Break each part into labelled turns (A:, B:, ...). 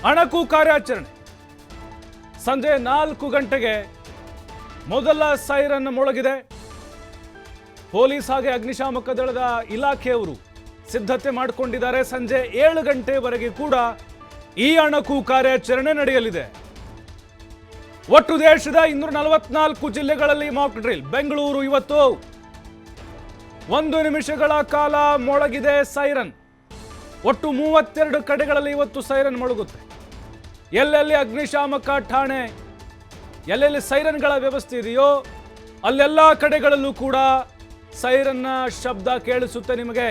A: ಅಣಕು ಕಾರ್ಯಾಚರಣೆ ಸಂಜೆ 4 ಗಂಟೆಗೆ ಮೊದಲ ಸೈರನ್ ಮೊಳಗಿದೆ. ಪೊಲೀಸ್ ಹಾಗೆ ಅಗ್ನಿಶಾಮಕ ದಳದ ಇಲಾಖೆಯವರು ಸಿದ್ಧತೆ ಮಾಡಿಕೊಂಡಿದ್ದಾರೆ. ಸಂಜೆ 7 ಗಂಟೆವರೆಗೆ ಕೂಡ ಈ ಅಣಕು ಕಾರ್ಯಾಚರಣೆ ನಡೆಯಲಿದೆ. ಒಟ್ಟು ದೇಶದ 244 ಜಿಲ್ಲೆಗಳಲ್ಲಿ ಮಾಕ್ ಡ್ರಿಲ್. ಬೆಂಗಳೂರು ಇವತ್ತು 1 ನಿಮಿಷಗಳ ಕಾಲ ಮೊಳಗಿದೆ ಸೈರನ್. ಒಟ್ಟು 32 ಕಡೆಗಳಲ್ಲಿ ಇವತ್ತು ಸೈರನ್ ಮೊಳಗುತ್ತೆ. ಎಲ್ಲೆಲ್ಲಿ ಅಗ್ನಿಶಾಮಕ ಠಾಣೆ, ಎಲ್ಲೆಲ್ಲಿ ಸೈರನ್ಗಳ ವ್ಯವಸ್ಥೆ ಇದೆಯೋ ಅಲ್ಲೆಲ್ಲ ಕಡೆಗಳಲ್ಲೂ ಕೂಡ ಸೈರನ್ನ ಶಬ್ದ ಕೇಳಿಸುತ್ತೆ ನಿಮಗೆ.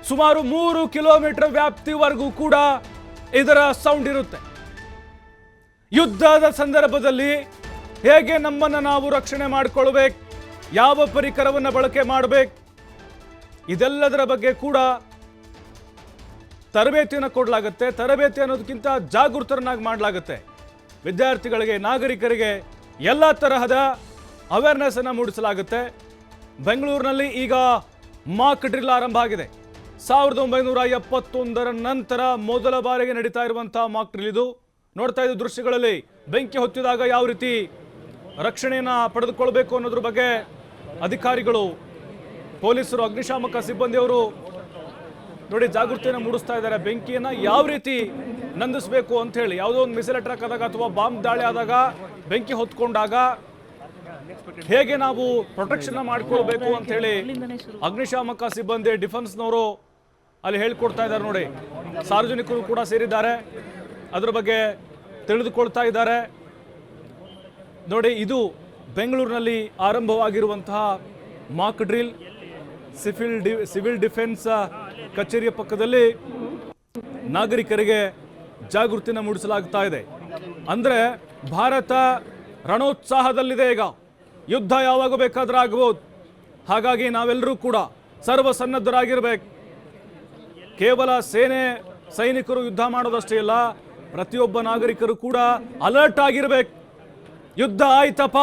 A: ಸುಮಾರು 3 ಕಿಲೋಮೀಟರ್ ವ್ಯಾಪ್ತಿವರೆಗೂ ಕೂಡ ಇದರ ಸೌಂಡ್ ಇರುತ್ತೆ. ಯುದ್ಧದ ಸಂದರ್ಭದಲ್ಲಿ ಹೇಗೆ ನಮ್ಮನ್ನು ನಾವು ರಕ್ಷಣೆ ಮಾಡಿಕೊಳ್ಬೇಕು, ಯಾವ ಪರಿಕರವನ್ನು ಬಳಕೆ ಮಾಡಬೇಕು, ಇದೆಲ್ಲದರ ಬಗ್ಗೆ ಕೂಡ ತರಬೇತಿಯನ್ನು ಕೊಡಲಾಗುತ್ತೆ. ತರಬೇತಿ ಅನ್ನೋದಕ್ಕಿಂತ ಜಾಗೃತರನ್ನಾಗಿ ಮಾಡಲಾಗುತ್ತೆ. ವಿದ್ಯಾರ್ಥಿಗಳಿಗೆ, ನಾಗರಿಕರಿಗೆ ಎಲ್ಲ ತರಹದ ಅವೇರ್ನೆಸ್ ಅನ್ನು ಮೂಡಿಸಲಾಗುತ್ತೆ. ಬೆಂಗಳೂರಿನಲ್ಲಿ ಈಗ ಮಾಕ್ ಡ್ರಿಲ್ ಆರಂಭ ಆಗಿದೆ. 1971 ನಂತರ ಮೊದಲ ಬಾರಿಗೆ ನಡೀತಾ ಇರುವಂತಹ ಮಾಕ್ ಡ್ರಿಲ್ ಇದು. ನೋಡ್ತಾ ಇದ್ದ ದೃಶ್ಯಗಳಲ್ಲಿ ಬೆಂಕಿ ಹೊತ್ತಿದಾಗ ಯಾವ ರೀತಿ ರಕ್ಷಣೆಯನ್ನು ಪಡೆದುಕೊಳ್ಬೇಕು ಅನ್ನೋದ್ರ ಬಗ್ಗೆ ಅಧಿಕಾರಿಗಳು, ಪೊಲೀಸರು, ಅಗ್ನಿಶಾಮಕ ಸಿಬ್ಬಂದಿಯವರು ನೋಡಿ ಜಾಗೃತಿಯನ್ನು ಮೂಡಿಸ್ತಾ ಇದ್ದಾರೆ. ಬೆಂಕಿಯನ್ನ ಯಾವ ರೀತಿ ನಂದಿಸಬೇಕು ಅಂತ ಹೇಳಿ, ಯಾವುದೋ ಒಂದು ಮಿಸೈಲ್ ಅಟ್ಯಾಕ್ ಆದಾಗ ಅಥವಾ ಬಾಂಬ್ ದಾಳಿ ಆದಾಗ, ಬೆಂಕಿ ಹೊತ್ಕೊಂಡಾಗ ಹೇಗೆ ನಾವು ಪ್ರೊಟೆಕ್ಷನ್ ಮಾಡ್ಕೊಳ್ಬೇಕು ಅಂತ ಹೇಳಿ ಅಗ್ನಿಶಾಮಕ ಸಿಬ್ಬಂದಿ, ಡಿಫೆನ್ಸ್ನವರು ಅಲ್ಲಿ ಹೇಳ್ಕೊಡ್ತಾ ಇದ್ದಾರೆ. ನೋಡಿ, ಸಾರ್ವಜನಿಕರು ಕೂಡ ಸೇರಿದ್ದಾರೆ, ಅದ್ರ ಬಗ್ಗೆ ತಿಳಿದುಕೊಳ್ತಾ ಇದ್ದಾರೆ. ನೋಡಿ, ಇದು ಬೆಂಗಳೂರಿನಲ್ಲಿ ಆರಂಭವಾಗಿರುವಂತಹ ಮಾಕ್ ಡ್ರಿಲ್. ಸಿವಿಲ್ ಡಿಫೆನ್ಸ್ ಕಚೇರಿಯ ಪಕ್ಕದಲ್ಲಿ ನಾಗರಿಕರಿಗೆ ಜಾಗೃತಿನ ಮೂಡಿಸಲಾಗ್ತಾ ಇದೆ. ಅಂದ್ರೆ ಭಾರತ ರಣೋತ್ಸಾಹದಲ್ಲಿದೆ. ಈಗ ಯುದ್ಧ ಯಾವಾಗ ಬೇಕಾದ್ರೂ ಆಗಬಹುದು. ಹಾಗಾಗಿ ನಾವೆಲ್ಲರೂ ಕೂಡ ಸರ್ವಸನ್ನದ್ಧರಾಗಿರ್ಬೇಕು. ಕೇವಲ ಸೈನಿಕರು ಯುದ್ಧ ಮಾಡೋದಷ್ಟೇ ಇಲ್ಲ, ಪ್ರತಿಯೊಬ್ಬ ನಾಗರಿಕರು ಕೂಡ ಅಲರ್ಟ್ ಆಗಿರ್ಬೇಕು. ಯುದ್ಧ ಆಯ್ತಪ್ಪ,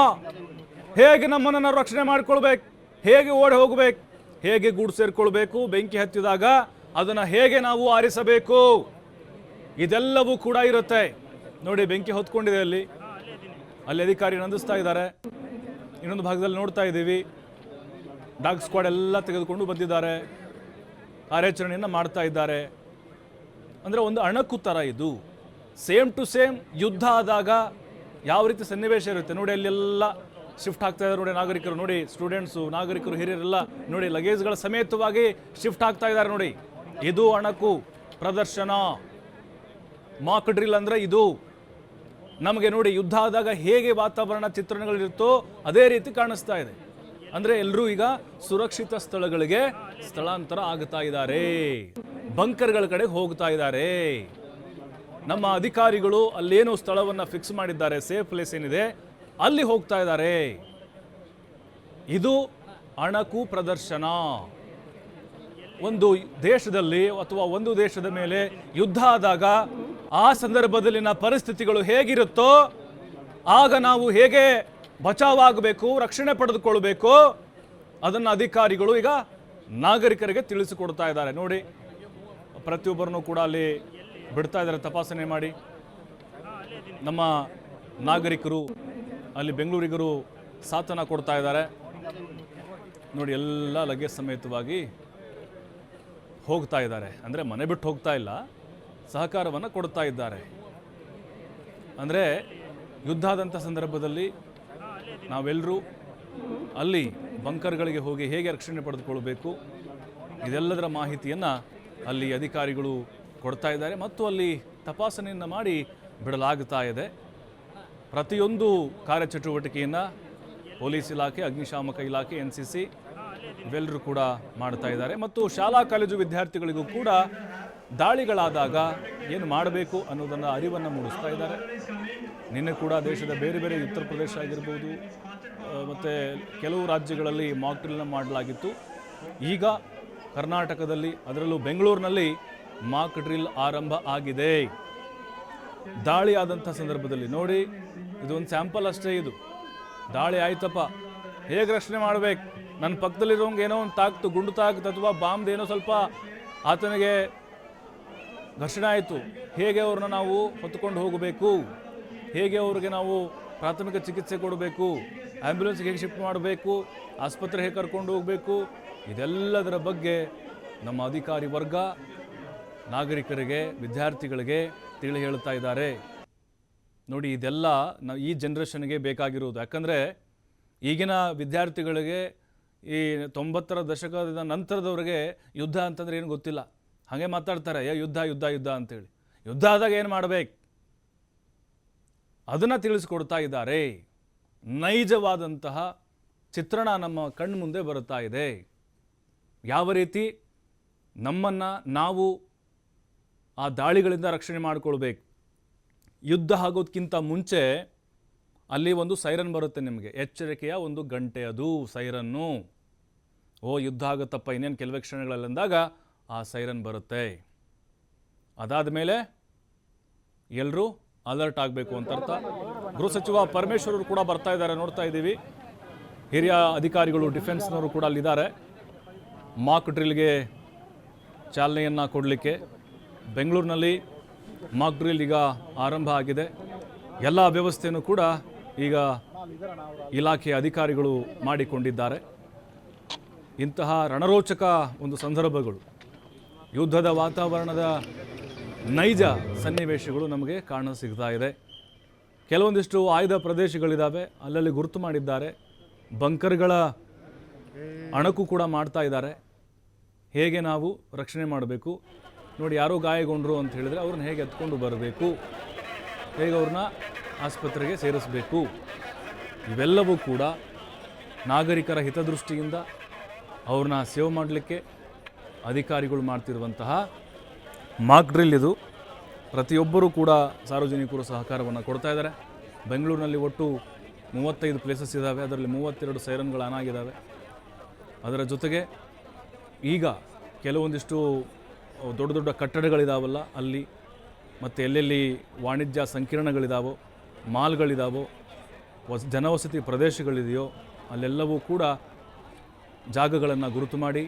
A: ಹೇಗೆ ನಮ್ಮನ್ನು ನಾವು ರಕ್ಷಣೆ ಮಾಡ್ಕೊಳ್ಬೇಕು, ಹೇಗೆ ಓಡಿ ಹೋಗ್ಬೇಕು, ಹೇಗೆ ಗೂಡು ಸೇರ್ಕೊಳ್ಬೇಕು, ಬೆಂಕಿ ಹತ್ತಿದಾಗ ಅದನ್ನು ಹೇಗೆ ನಾವು ಆರಿಸಬೇಕು, ಇದೆಲ್ಲವೂ ಕೂಡ ಇರುತ್ತೆ. ನೋಡಿ, ಬೆಂಕಿ ಹೊತ್ಕೊಂಡಿದೆ ಅಲ್ಲಿ ಅಧಿಕಾರಿ ನಂದಿಸ್ತಾ ಇದ್ದಾರೆ. ಇನ್ನೊಂದು ಭಾಗದಲ್ಲಿ ನೋಡ್ತಾ ಇದ್ದೀವಿ, ಡಾಗ್ ಸ್ಕ್ವಾಡ್ ಎಲ್ಲ ತೆಗೆದುಕೊಂಡು ಬಂದಿದ್ದಾರೆ, ಕಾರ್ಯಾಚರಣೆಯನ್ನು ಮಾಡ್ತಾ ಇದ್ದಾರೆ. ಅಂದರೆ ಒಂದು ಅಣಕು ಥರ ಇದು. ಸೇಮ್ ಟು ಸೇಮ್ ಯುದ್ಧ ಆದಾಗ ಯಾವ ರೀತಿ ಸನ್ನಿವೇಶ ಇರುತ್ತೆ ನೋಡಿ, ಅಲ್ಲೆಲ್ಲ ಶಿಫ್ಟ್ ಆಗ್ತಾ ಇದ್ದಾರೆ. ನೋಡಿ, ನಾಗರಿಕರು ನೋಡಿ, ಸ್ಟೂಡೆಂಟ್ಸು, ನಾಗರಿಕರು, ಹಿರಿಯರೆಲ್ಲ ನೋಡಿ ಲಗೇಜ್ಗಳ ಸಮೇತವಾಗಿ ಶಿಫ್ಟ್ ಆಗ್ತಾ ಇದ್ದಾರೆ. ನೋಡಿ, ಇದು ಅಣಕು ಪ್ರದರ್ಶನ. ಮಾಕ್ ಡ್ರಿಲ್ ಅಂದರೆ ಇದು. ನಮಗೆ ನೋಡಿ ಯುದ್ಧ ಆದಾಗ ಹೇಗೆ ವಾತಾವರಣ ಚಿತ್ರಣಗಳಿರುತ್ತೋ ಅದೇ ರೀತಿ ಕಾಣಿಸ್ತಾ ಇದೆ. ಅಂದರೆ ಎಲ್ಲರೂ ಈಗ ಸುರಕ್ಷಿತ ಸ್ಥಳಗಳಿಗೆ ಸ್ಥಳಾಂತರ ಆಗ್ತಾ ಇದ್ದಾರೆ, ಬಂಕರ್ಗಳ ಕಡೆ ಹೋಗ್ತಾ ಇದ್ದಾರೆ. ನಮ್ಮ ಅಧಿಕಾರಿಗಳು ಅಲ್ಲೇನು ಸ್ಥಳವನ್ನು ಫಿಕ್ಸ್ ಮಾಡಿದ್ದಾರೆ, ಸೇಫ್ ಪ್ಲೇಸ್ ಏನಿದೆ ಅಲ್ಲಿ ಹೋಗ್ತಾ ಇದ್ದಾರೆ. ಇದು ಅಣಕು ಪ್ರದರ್ಶನ. ಒಂದು ದೇಶದಲ್ಲಿ ಅಥವಾ ಒಂದು ದೇಶದ ಮೇಲೆ ಯುದ್ಧ ಆದಾಗ ಆ ಸಂದರ್ಭದಲ್ಲಿನ ಪರಿಸ್ಥಿತಿಗಳು ಹೇಗಿರುತ್ತೋ ಆಗ ನಾವು ಹೇಗೆ ಬಚಾವಾಗಬೇಕು, ರಕ್ಷಣೆ ಪಡೆದುಕೊಳ್ಬೇಕು, ಅದನ್ನು ಅಧಿಕಾರಿಗಳು ಈಗ ನಾಗರಿಕರಿಗೆ ತಿಳಿಸಿಕೊಡ್ತಾ ಇದ್ದಾರೆ. ನೋಡಿ, ಪ್ರತಿಯೊಬ್ಬರನ್ನು ಕೂಡ ಅಲ್ಲಿ ಬಿಡ್ತಾ ಇದ್ದಾರೆ ತಪಾಸಣೆ ಮಾಡಿ. ನಮ್ಮ ನಾಗರಿಕರು ಅಲ್ಲಿ ಬೆಂಗಳೂರಿಗರು ಸಾಥನ ಕೊಡ್ತಾ ಇದ್ದಾರೆ. ನೋಡಿ, ಎಲ್ಲ ಲಗೇಜ್ ಸಮೇತವಾಗಿ ಹೋಗ್ತಾ ಇದ್ದಾರೆ. ಅಂದರೆ ಮನೆ ಬಿಟ್ಟು ಹೋಗ್ತಾ ಇಲ್ಲ, ಸಹಕಾರವನ್ನು ಕೊಡ್ತಾ ಇದ್ದಾರೆ. ಅಂದರೆ ಯುದ್ಧ ಆದಂಥ ಸಂದರ್ಭದಲ್ಲಿ ನಾವೆಲ್ಲರೂ ಅಲ್ಲಿ ಬಂಕರ್ಗಳಿಗೆ ಹೋಗಿ ಹೇಗೆ ರಕ್ಷಣೆ ಪಡೆದುಕೊಳ್ಬೇಕು, ಇದೆಲ್ಲದರ ಮಾಹಿತಿಯನ್ನು ಅಲ್ಲಿ ಅಧಿಕಾರಿಗಳು ಕೊಡ್ತಾ ಇದ್ದಾರೆ ಮತ್ತು ಅಲ್ಲಿ ತಪಾಸಣೆಯನ್ನು ಮಾಡಿ ಬಿಡಲಾಗ್ತಾ ಇದೆ. ಪ್ರತಿಯೊಂದು ಕಾರ್ಯಚಟುವಟಿಕೆಯನ್ನು ಪೊಲೀಸ್ ಇಲಾಖೆ, ಅಗ್ನಿಶಾಮಕ ಇಲಾಖೆ, NCC ಇವೆಲ್ಲರೂ ಕೂಡ ಮಾಡ್ತಾ ಇದ್ದಾರೆ. ಮತ್ತು ಶಾಲಾ ಕಾಲೇಜು ವಿದ್ಯಾರ್ಥಿಗಳಿಗೂ ಕೂಡ ದಾಳಿಗಳಾದಾಗ ಏನು ಮಾಡಬೇಕು ಅನ್ನೋದನ್ನು ಅರಿವನ್ನು ಮೂಡಿಸ್ತಾ ಇದ್ದಾರೆ. ನಿನ್ನೆ ಕೂಡ ದೇಶದ ಬೇರೆ ಬೇರೆ ಉತ್ತರ ಪ್ರದೇಶ ಆಗಿರ್ಬೋದು ಮತ್ತು ಕೆಲವು ರಾಜ್ಯಗಳಲ್ಲಿ ಮಾಕ್ ಡ್ರಿಲ್ನ ಮಾಡಲಾಗಿತ್ತು. ಈಗ ಕರ್ನಾಟಕದಲ್ಲಿ, ಅದರಲ್ಲೂ ಬೆಂಗಳೂರಿನಲ್ಲಿ ಮಾಕ್ ಡ್ರಿಲ್ ಆರಂಭ ಆಗಿದೆ. ದಾಳಿ ಆದಂಥ ಸಂದರ್ಭದಲ್ಲಿ ನೋಡಿ, ಇದೊಂದು ಸ್ಯಾಂಪಲ್ ಅಷ್ಟೇ. ಇದು ದಾಳಿ ಆಯ್ತಪ್ಪ, ಹೇಗೆ ರಕ್ಷಣೆ ಮಾಡಬೇಕು, ನನ್ನ ಪಕ್ಕದಲ್ಲಿರೋಂಗೆ ಏನೋ ಒಂದು ತಾಕ್ತು, ಗುಂಡು ತಾಕ್ತು ಅಥವಾ ಬಾಂಬ್ದು ಏನೋ ಸ್ವಲ್ಪ ಆತನಿಗೆ ಘರ್ಷಣೆ ಆಯಿತು. ಹೇಗೆ ಅವ್ರನ್ನ ನಾವು ಹೊತ್ತುಕೊಂಡು ಹೋಗಬೇಕು, ಹೇಗೆ ಅವ್ರಿಗೆ ನಾವು ಪ್ರಾಥಮಿಕ ಚಿಕಿತ್ಸೆ ಕೊಡಬೇಕು, ಆ್ಯಂಬುಲೆನ್ಸ್ಗೆ ಹೇಗೆ ಶಿಫ್ಟ್ ಮಾಡಬೇಕು, ಆಸ್ಪತ್ರೆ ಹೇಗೆ ಕರ್ಕೊಂಡು ಹೋಗಬೇಕು, ಇದೆಲ್ಲದರ ಬಗ್ಗೆ ನಮ್ಮ ಅಧಿಕಾರಿ ವರ್ಗ ನಾಗರಿಕರಿಗೆ, ವಿದ್ಯಾರ್ಥಿಗಳಿಗೆ ತಿಳಿ ಹೇಳ್ತಾ ಇದ್ದಾರೆ. ನೋಡಿ, ಇದೆಲ್ಲ ಈ ಜನ್ರೇಷನ್ಗೆ ಬೇಕಾಗಿರುವುದು. ಯಾಕಂದರೆ ಈಗಿನ ವಿದ್ಯಾರ್ಥಿಗಳಿಗೆ ಈ 90ರ ದಶಕದ ನಂತರದವರೆಗೆ ಯುದ್ಧ ಅಂತಂದರೆ ಏನು ಗೊತ್ತಿಲ್ಲ. ಹಾಗೆ ಮಾತಾಡ್ತಾರೆ, ಯುದ್ಧ ಯುದ್ಧ ಯುದ್ಧ ಅಂತೇಳಿ. ಯುದ್ಧ ಆದಾಗ ಏನು ಮಾಡಬೇಕು ಅದನ್ನು ತಿಳಿಸ್ಕೊಡ್ತಾ ಇದ್ದಾರೆ. ನೈಜವಾದಂತಹ ಚಿತ್ರಣ ನಮ್ಮ ಕಣ್ಣು ಮುಂದೆ ಬರುತ್ತಾ ಇದೆ. ಯಾವ ರೀತಿ ನಮ್ಮನ್ನು ನಾವು ಆ ದಾಳಿಗಳಿಂದ ರಕ್ಷಣೆ ಮಾಡಿಕೊಳ್ಬೇಕು. ಯುದ್ಧ ಆಗೋದಕ್ಕಿಂತ ಮುಂಚೆ ಅಲ್ಲಿ ಒಂದು ಸೈರನ್ ಬರುತ್ತೆ ನಿಮಗೆ, ಎಚ್ಚರಿಕೆಯ ಒಂದು ಗಂಟೆ, ಅದು ಸೈರನ್ನು. ಯುದ್ಧ ಆಗುತ್ತಪ್ಪ ಇನ್ನೇನು ಕೆಲವೇ ಕ್ಷಣಗಳಲ್ಲಂದಾಗ ಆ ಸೈರನ್ ಬರುತ್ತೆ. ಅದಾದ ಮೇಲೆ ಎಲ್ಲರೂ ಅಲರ್ಟ್ ಆಗಬೇಕು ಅಂತ ಅರ್ಥ. ಗೃಹ ಸಚಿವ ಪರಮೇಶ್ವರ್ ಕೂಡ ಬರ್ತಾ ಇದ್ದಾರೆ, ನೋಡ್ತಾ ಇದ್ದೀವಿ. ಹಿರಿಯ ಅಧಿಕಾರಿಗಳು ಡಿಫೆನ್ಸ್ನವರು ಕೂಡ ಅಲ್ಲಿದ್ದಾರೆ. ಮಾಕ್ ಡ್ರಿಲ್ಗೆ ಚಾಲನೆಯನ್ನು ಕೊಡಲಿಕ್ಕೆ ಬೆಂಗಳೂರಿನಲ್ಲಿ ಮಾಕ್ ಡ್ರಿಲ್ ಈಗ ಆರಂಭ ಆಗಿದೆ. ಎಲ್ಲ ವ್ಯವಸ್ಥೆಯನ್ನು ಕೂಡ ಈಗ ಇಲಾಖೆಯ ಅಧಿಕಾರಿಗಳು ಮಾಡಿಕೊಂಡಿದ್ದಾರೆ. ಇಂತಹ ರಣರೋಚಕ ಒಂದು ಸಂದರ್ಭಗಳು, ಯುದ್ಧದ ವಾತಾವರಣದ ನೈಜ ಸನ್ನಿವೇಶಗಳು ನಮಗೆ ಕಾಣ ಸಿಗ್ತಾ ಇದೆ. ಕೆಲವೊಂದಿಷ್ಟು ಆಯ್ದ ಪ್ರದೇಶಗಳಿದ್ದಾವೆ, ಅಲ್ಲಲ್ಲಿ ಗುರುತು ಮಾಡಿದ್ದಾರೆ. ಬಂಕರ್ಗಳ ಅಣಕು ಕೂಡ ಮಾಡ್ತಾ ಇದ್ದಾರೆ. ಹೇಗೆ ನಾವು ರಕ್ಷಣೆ ಮಾಡಬೇಕು ನೋಡಿ. ಯಾರೋ ಗಾಯಗೊಂಡರು ಅಂತ ಹೇಳಿದರೆ ಅವ್ರನ್ನ ಹೇಗೆ ಎತ್ಕೊಂಡು ಬರಬೇಕು, ಹೇಗೆ ಅವ್ರನ್ನ ಆಸ್ಪತ್ರೆಗೆ ಸೇರಿಸಬೇಕು, ಇವೆಲ್ಲವೂ ಕೂಡ ನಾಗರಿಕರ ಹಿತದೃಷ್ಟಿಯಿಂದ ಅವ್ರನ್ನ ಸೇವ್ ಮಾಡಲಿಕ್ಕೆ ಅಧಿಕಾರಿಗಳು ಮಾಡ್ತಿರುವಂತಹ ಮಾಕ್ ಡ್ರಿಲ್ ಇದು. ಪ್ರತಿಯೊಬ್ಬರೂ ಕೂಡ ಸಾರ್ವಜನಿಕರು ಸಹಕಾರವನ್ನು ಕೊಡ್ತಾ ಇದ್ದಾರೆ. ಬೆಂಗಳೂರಿನಲ್ಲಿ ಒಟ್ಟು 35 ಪ್ಲೇಸಸ್ ಇದ್ದಾವೆ, ಅದರಲ್ಲಿ 32 ಸೈರನ್ಗಳು ಆನ್ ಆಗಿದ್ದಾವೆ. ಅದರ ಜೊತೆಗೆ ಈಗ ಕೆಲವೊಂದಿಷ್ಟು ದೊಡ್ಡ ದೊಡ್ಡ ಕಟ್ಟಡಗಳಿದಾವಲ್ಲ ಅಲ್ಲಿ, ಮತ್ತು ಎಲ್ಲೆಲ್ಲಿ ವಾಣಿಜ್ಯ ಸಂಕೀರ್ಣಗಳಿದಾವೋ, ಮಾಲ್ಗಳಿದಾವೋ, ಜನವಸತಿ ಪ್ರದೇಶಗಳಿದೆಯೋ ಅಲ್ಲೆಲ್ಲವೂ ಕೂಡ ಜಾಗಗಳನ್ನು ಗುರುತು ಮಾಡಿ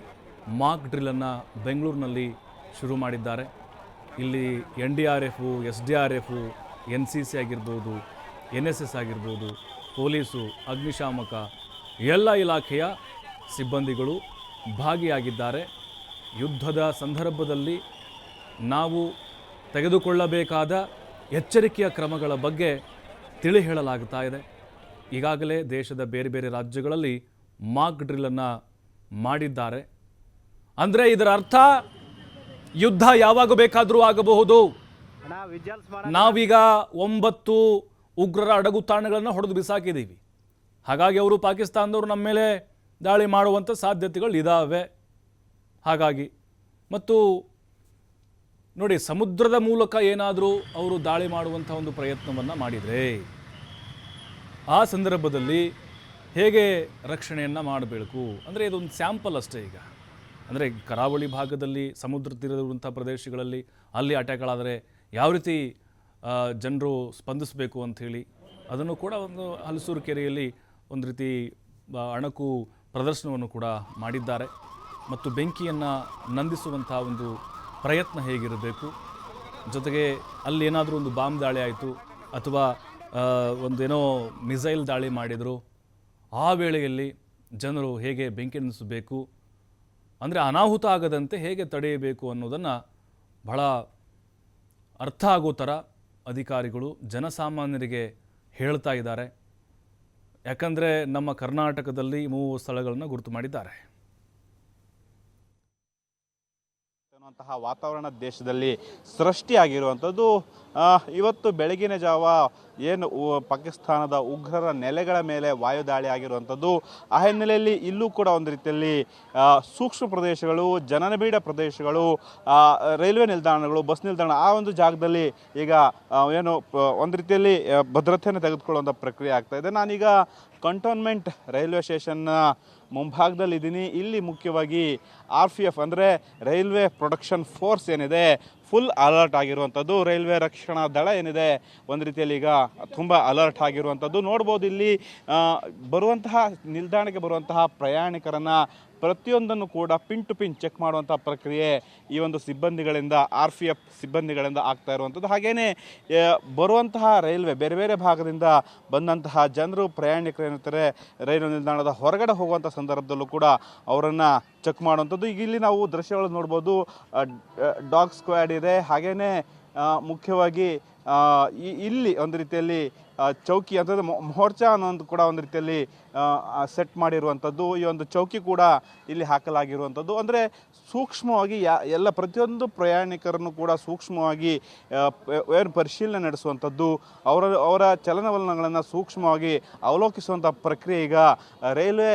A: ಮಾಕ್ ಡ್ರಿಲ್ಲನ್ನು ಬೆಂಗಳೂರಿನಲ್ಲಿ ಶುರು ಮಾಡಿದ್ದಾರೆ. ಇಲ್ಲಿ NDRF, SDRF, NCC ಆಗಿರ್ಬೋದು, NSS ಆಗಿರ್ಬೋದು, ಪೊಲೀಸು, ಅಗ್ನಿಶಾಮಕ ಎಲ್ಲ ಇಲಾಖೆಯ ಸಿಬ್ಬಂದಿಗಳು ಭಾಗಿಯಾಗಿದ್ದಾರೆ. ಯುದ್ಧದ ಸಂದರ್ಭದಲ್ಲಿ ನಾವು ತೆಗೆದುಕೊಳ್ಳಬೇಕಾದ ಎಚ್ಚರಿಕೆಯ ಕ್ರಮಗಳ ಬಗ್ಗೆ ತಿಳಿ ಹೇಳಲಾಗ್ತಾ ಇದೆ. ಈಗಾಗಲೇ ದೇಶದ ಬೇರೆ ಬೇರೆ ರಾಜ್ಯಗಳಲ್ಲಿ ಮಾಕ್ ಡ್ರಿಲ್ಲನ್ನು ಮಾಡಿದ್ದಾರೆ. ಅಂದರೆ ಇದರ ಅರ್ಥ ಯುದ್ಧ ಯಾವಾಗ ಬೇಕಾದರೂ ಆಗಬಹುದು. ನಾವೀಗ 9 ಉಗ್ರರ ಅಡಗು ತಾಣಗಳನ್ನು ಹೊಡೆದು ಬಿಸಾಕಿದ್ದೀವಿ. ಹಾಗಾಗಿ ಅವರು ಪಾಕಿಸ್ತಾನದವರು ನಮ್ಮ ಮೇಲೆ ದಾಳಿ ಮಾಡುವಂಥ ಸಾಧ್ಯತೆಗಳು ಇದ್ದಾವೆ. ಹಾಗಾಗಿ ಮತ್ತು ನೋಡಿ, ಸಮುದ್ರದ ಮೂಲಕ ಏನಾದರೂ ಅವರು ದಾಳಿ ಮಾಡುವಂಥ ಒಂದು ಪ್ರಯತ್ನವನ್ನು ಮಾಡಿದರೆ ಆ ಸಂದರ್ಭದಲ್ಲಿ ಹೇಗೆ ರಕ್ಷಣೆಯನ್ನು ಮಾಡಬೇಕು ಅಂದರೆ ಇದೊಂದು ಸ್ಯಾಂಪಲ್ ಅಷ್ಟೇ. ಈಗ ಅಂದರೆ ಕರಾವಳಿ ಭಾಗದಲ್ಲಿ ಸಮುದ್ರ ತೀರದಿರುವಂಥ ಪ್ರದೇಶಗಳಲ್ಲಿ ಅಲ್ಲಿ ಅಟ್ಯಾಕ್ಗಳಾದರೆ ಯಾವ ರೀತಿ ಜನರು ಸ್ಪಂದಿಸಬೇಕು ಅಂಥೇಳಿ ಅದನ್ನು ಕೂಡ ಒಂದು ಹಲಸೂರು ಕೆರೆಯಲ್ಲಿ ಒಂದು ರೀತಿ ಅಣಕು ಪ್ರದರ್ಶನವನ್ನು ಕೂಡ ಮಾಡಿದ್ದಾರೆ. ಮತ್ತು ಬೆಂಕಿಯನ್ನು ನಂದಿಸುವಂಥ ಒಂದು ಪ್ರಯತ್ನ ಹೇಗಿರಬೇಕು, ಜೊತೆಗೆ ಅಲ್ಲಿ ಏನಾದರೂ ಒಂದು ಬಾಂಬ್ ದಾಳಿ ಆಯಿತು ಅಥವಾ ಒಂದೇನೋ ಮಿಸೈಲ್ ದಾಳಿ ಮಾಡಿದರು, ಆ ವೇಳೆಯಲ್ಲಿ ಜನರು ಹೇಗೆ ಬೆಂಕಿ ನಂದಿಸಬೇಕು, ಅಂದರೆ ಅನಾಹುತ ಆಗದಂತೆ ಹೇಗೆ ತಡೆಯಬೇಕು ಅನ್ನೋದನ್ನು ಬಹಳ ಅರ್ಥ ಆಗೋ ಥರ ಅಧಿಕಾರಿಗಳು ಜನಸಾಮಾನ್ಯರಿಗೆ ಹೇಳ್ತಾ ಇದ್ದಾರೆ. ಯಾಕಂದರೆ ನಮ್ಮ ಕರ್ನಾಟಕದಲ್ಲಿ 3 ಸ್ಥಳಗಳನ್ನು ಗುರುತು ಮಾಡಿದ್ದಾರೆ.
B: ವಾತಾವರಣ ದೇಶದಲ್ಲಿ ಸೃಷ್ಟಿಯಾಗಿರುವಂಥದ್ದು ಇವತ್ತು ಬೆಳಗಿನ ಜಾವ ಏನು ಪಾಕಿಸ್ತಾನದ ಉಗ್ರರ ನೆಲೆಗಳ ಮೇಲೆ ವಾಯುದಾಳಿ ಆಗಿರುವಂಥದ್ದು. ಆ ಹಿನ್ನೆಲೆಯಲ್ಲಿ ಇಲ್ಲೂ ಕೂಡ ಒಂದು ರೀತಿಯಲ್ಲಿ ಸೂಕ್ಷ್ಮ ಪ್ರದೇಶಗಳು, ಜನನಿಬಿಡ ಪ್ರದೇಶಗಳು, ರೈಲ್ವೆ ನಿಲ್ದಾಣಗಳು, ಬಸ್ ನಿಲ್ದಾಣ ಆ ಒಂದು ಜಾಗದಲ್ಲಿ ಈಗ ಏನು ಒಂದು ರೀತಿಯಲ್ಲಿ ಭದ್ರತೆಯನ್ನು ತೆಗೆದುಕೊಳ್ಳುವಂಥ ಪ್ರಕ್ರಿಯೆ ಆಗ್ತಾ ಇದೆ. ನಾನೀಗ ಕಂಟೋನ್ಮೆಂಟ್ ರೈಲ್ವೆ ಸ್ಟೇಷನ್ನ ಮುಂಭಾಗದಲ್ಲಿದ್ದೀನಿ. ಇಲ್ಲಿ ಮುಖ್ಯವಾಗಿ RPF ಅಂದರೆ ರೈಲ್ವೆ ಪ್ರೊಡಕ್ಷನ್ ಫೋರ್ಸ್ ಏನಿದೆ ಫುಲ್ ಅಲರ್ಟ್ ಆಗಿರುವಂಥದ್ದು. ರೈಲ್ವೆ ರಕ್ಷಣಾ ದಳ ಏನಿದೆ ಒಂದು ರೀತಿಯಲ್ಲಿ ಈಗ ತುಂಬ ಅಲರ್ಟ್ ಆಗಿರುವಂಥದ್ದು ನೋಡ್ಬೋದು. ಇಲ್ಲಿ ಬರುವಂತಹ ನಿಲ್ದಾಣಕ್ಕೆ ಬರುವಂತಹ ಪ್ರಯಾಣಿಕರನ್ನು ಪ್ರತಿಯೊಂದನ್ನು ಕೂಡ ಪಿನ್ ಟು ಪಿನ್ ಚೆಕ್ ಮಾಡುವಂಥ ಪ್ರಕ್ರಿಯೆ ಈ ಒಂದು ಸಿಬ್ಬಂದಿಗಳಿಂದ RPF ಸಿಬ್ಬಂದಿಗಳಿಂದ ಆಗ್ತಾ ಇರುವಂಥದ್ದು. ಹಾಗೆಯೇ ಬರುವಂತಹ ರೈಲ್ವೆ ಬೇರೆ ಬೇರೆ ಭಾಗದಿಂದ ಬಂದಂತಹ ಜನರು ಪ್ರಯಾಣಿಕರು ಏನಿರ್ತಾರೆ ರೈಲು ನಿಲ್ದಾಣದ ಹೊರಗಡೆ ಹೋಗುವಂಥ ಸಂದರ್ಭದಲ್ಲೂ ಕೂಡ ಅವರನ್ನು ಚೆಕ್ ಮಾಡುವಂಥದ್ದು. ಈಗ ಇಲ್ಲಿ ನಾವು ದೃಶ್ಯಗಳು ನೋಡ್ಬೋದು, ಡಾಗ್ ಸ್ಕ್ವಾಡ್ ಇದೆ. ಹಾಗೆಯೇ ಮುಖ್ಯವಾಗಿ ಇಲ್ಲಿ ಒಂದು ರೀತಿಯಲ್ಲಿ ಚೌಕಿ ಅಂತಂದರೆ ಮೋರ್ಚಾ ಅನ್ನೋದು ಕೂಡ ಒಂದು ರೀತಿಯಲ್ಲಿ ಸೆಟ್ ಮಾಡಿರುವಂಥದ್ದು. ಈ ಒಂದು ಚೌಕಿ ಕೂಡ ಇಲ್ಲಿ ಹಾಕಲಾಗಿರುವಂಥದ್ದು. ಅಂದರೆ ಸೂಕ್ಷ್ಮವಾಗಿ ಎಲ್ಲ ಪ್ರತಿಯೊಂದು ಪ್ರಯಾಣಿಕರನ್ನು ಕೂಡ ಸೂಕ್ಷ್ಮವಾಗಿ ಏನು ಪರಿಶೀಲನೆ ನಡೆಸುವಂಥದ್ದು, ಅವರ ಚಲನವಲನಗಳನ್ನು ಸೂಕ್ಷ್ಮವಾಗಿ ಅವಲೋಕಿಸುವಂಥ ಪ್ರಕ್ರಿಯೆ ಈಗ ರೈಲ್ವೆ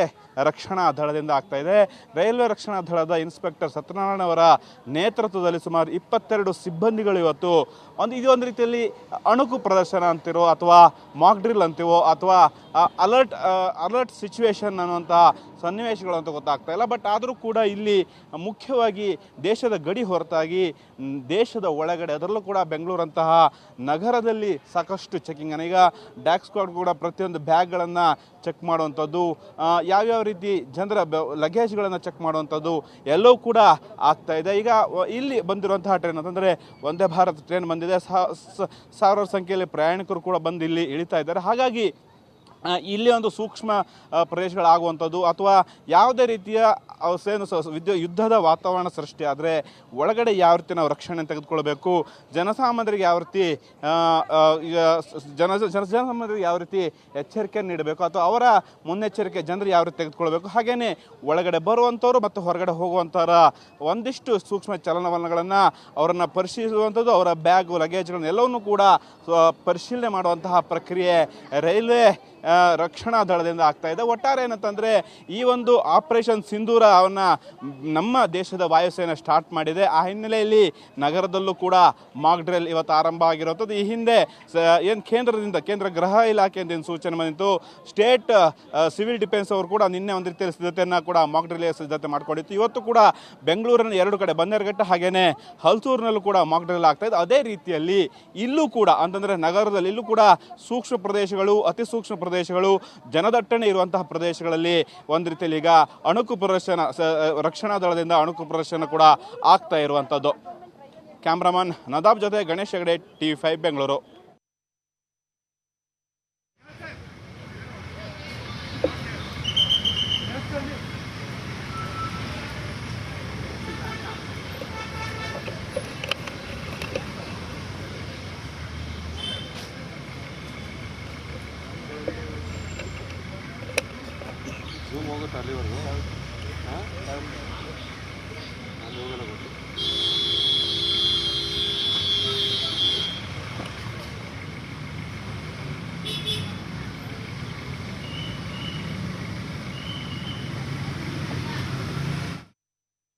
B: ರಕ್ಷಣಾ ದಳದಿಂದ ಆಗ್ತಾ ಇದೆ. ರೈಲ್ವೆ ರಕ್ಷಣಾ ದಳದ ಇನ್ಸ್ಪೆಕ್ಟರ್ ಸತ್ಯನಾರಾಯಣ ಅವರ ನೇತೃತ್ವದಲ್ಲಿ ಸುಮಾರು 22 ಸಿಬ್ಬಂದಿಗಳು ಇವತ್ತು ಇದೊಂದು ರೀತಿಯಲ್ಲಿ ಅಣುಕು ಪ್ರದರ್ಶನ ಅಂತಿರೋ ಅಥವಾ ಮಾಕ್ ಡ್ರಿಲ್ ಅಂತೀವೋ ಅಥವಾ ಅಲರ್ಟ್ ಸಿಚುವೇಶನ್ ಅನ್ನುವಂಥ ಸನ್ನಿವೇಶಗಳು ಅಂತ ಗೊತ್ತಾಗ್ತಾ ಇಲ್ಲ. ಬಟ್ ಆದರೂ ಕೂಡ ಇಲ್ಲಿ ಮುಖ್ಯವಾಗಿ ದೇಶದ ಗಡಿ ಹೊರತಾಗಿ ದೇಶದ ಒಳಗಡೆ ಅದರಲ್ಲೂ ಕೂಡ ಬೆಂಗಳೂರಂತಹ ನಗರದಲ್ಲಿ ಸಾಕಷ್ಟು ಚೆಕಿಂಗ್. ಈಗ ಡ್ಯಾಕ್ ಸ್ಕ್ವಾಡ್ ಕೂಡ ಪ್ರತಿಯೊಂದು ಬ್ಯಾಗ್ಗಳನ್ನು ಚೆಕ್ ಮಾಡುವಂಥದ್ದು, ಯಾವ್ಯಾವ ರೀತಿ ಜನರ ಲಗೇಜ್ಗಳನ್ನು ಚೆಕ್ ಮಾಡುವಂಥದ್ದು ಎಲ್ಲವೂ ಕೂಡ ಆಗ್ತಾ ಇದೆ. ಈಗ ಇಲ್ಲಿ ಬಂದಿರುವಂತಹ ಟ್ರೈನ್ ಅಂತಂದರೆ ವಂದೇ ಭಾರತ್ ಟ್ರೈನ್ ಬಂದಿದೆ. ಸಾವಿರಾರು ಸಂಖ್ಯೆಯಲ್ಲಿ ಪ್ರಯಾಣಿಕರು ಕೂಡ ಬಂದು ಇಲ್ಲಿ ಇಳಿತಾ ಇದ್ದಾರೆ. ಹಾಗಾಗಿ ಇಲ್ಲಿ ಒಂದು ಸೂಕ್ಷ್ಮ ಪ್ರದೇಶಗಳಾಗುವಂಥದ್ದು ಅಥವಾ ಯಾವುದೇ ರೀತಿಯ ಯುದ್ಧದ ವಾತಾವರಣ ಸೃಷ್ಟಿ ಆದರೆ ಒಳಗಡೆ ಯಾವ ರೀತಿ ನಾವು ರಕ್ಷಣೆ ತೆಗೆದುಕೊಳ್ಬೇಕು, ಜನಸಾಮಾನ್ಯರಿಗೆ ಯಾವ ರೀತಿ ಜನಸಾಮಾನ್ಯರಿಗೆ ಯಾವ ರೀತಿ ಎಚ್ಚರಿಕೆಯನ್ನು ನೀಡಬೇಕು ಅಥವಾ ಅವರ ಮುನ್ನೆಚ್ಚರಿಕೆ ಜನರು ಯಾವ ರೀತಿ ತೆಗೆದುಕೊಳ್ಬೇಕು, ಹಾಗೆಯೇ ಒಳಗಡೆ ಬರುವಂಥವ್ರು ಮತ್ತು ಹೊರಗಡೆ ಹೋಗುವಂಥವರ ಒಂದಿಷ್ಟು ಸೂಕ್ಷ್ಮ ಚಲನವಲನಗಳನ್ನು ಅವರನ್ನು ಪರಿಶೀಲಿಸುವಂಥದ್ದು, ಅವರ ಬ್ಯಾಗು ಲಗೇಜ್ಗಳನ್ನು ಎಲ್ಲವನ್ನೂ ಕೂಡ ಪರಿಶೀಲನೆ ಮಾಡುವಂತಹ ಪ್ರಕ್ರಿಯೆ ರೈಲ್ವೆ ರಕ್ಷಣಾ ದಳದಿಂದ ಆಗ್ತಾ ಇದೆ. ಒಟ್ಟಾರೆ ಏನಂತಂದರೆ ಈ ಒಂದು ಆಪರೇಷನ್ ಸಿಂಧೂರ ನಮ್ಮ ದೇಶದ ವಾಯುಸೇನೆ ಸ್ಟಾರ್ಟ್ ಮಾಡಿದೆ. ಆ ಹಿನ್ನೆಲೆಯಲ್ಲಿ ನಗರದಲ್ಲೂ ಕೂಡ ಮಾಕ್ ಡ್ರಿಲ್ ಇವತ್ತು ಆರಂಭ ಆಗಿರುವಂಥದ್ದು. ಈ ಹಿಂದೆ ಏನು ಕೇಂದ್ರ ಗೃಹ ಇಲಾಖೆಯಿಂದ ಸೂಚನೆ ಬಂದಿತ್ತು. ಸ್ಟೇಟ್ ಸಿವಿಲ್ ಡಿಫೆನ್ಸ್ ಅವರು ಕೂಡ ನಿನ್ನೆ ಒಂದು ರೀತಿಯ ಸಿದ್ಧತೆಯನ್ನು ಕೂಡ ಮಾಕ್ ಡ್ರಿಲ್ ಸಿದ್ಧತೆ ಮಾಡ್ಕೊಂಡಿತ್ತು. ಇವತ್ತು ಕೂಡ ಬೆಂಗಳೂರಿನ 2 ಕಡೆ ಬನ್ನೇರುಘಟ್ಟ ಹಾಗೆಯೇ ಹಲ್ಸೂರಿನಲ್ಲೂ ಕೂಡ ಮಾಕ್ ಡ್ರಿಲ್ ಆಗ್ತಾ ಇದೆ. ಅದೇ ರೀತಿಯಲ್ಲಿ ಇಲ್ಲೂ ಕೂಡ ಅಂತಂದರೆ ನಗರದಲ್ಲಿ ಇಲ್ಲೂ ಕೂಡ ಸೂಕ್ಷ್ಮ ಪ್ರದೇಶಗಳು, ಅತಿ ಸೂಕ್ಷ್ಮ ಪ್ರದೇಶಗಳು, ಜನದಟ್ಟಣೆ ಇರುವಂತಹ ಪ್ರದೇಶಗಳಲ್ಲಿ ಒಂದು ರೀತಿಯಲ್ಲಿ ಈಗ ಅಣುಕು ಪ್ರದರ್ಶನ ರಕ್ಷಣಾ ದಳದಿಂದ ಅಣುಕು ಪ್ರದರ್ಶನ ಕೂಡ ಆಗ್ತಾ ಇರುವಂಥದ್ದು. ಕ್ಯಾಮ್ರಾಮನ್ ನದಾಬ್ ಜೊತೆ ಗಣೇಶ್ ಹೆಗಡೆ, TV5 ಬೆಂಗಳೂರು.
C: ಝೂಮ್ ಹೋಗುತ್ತೆ ಅಲ್ಲಿವರೆಗೂ. ಹಾಂ ಅಲ್ಲಿ ಹೋಗಲ್ಲ ಗೊತ್ತು.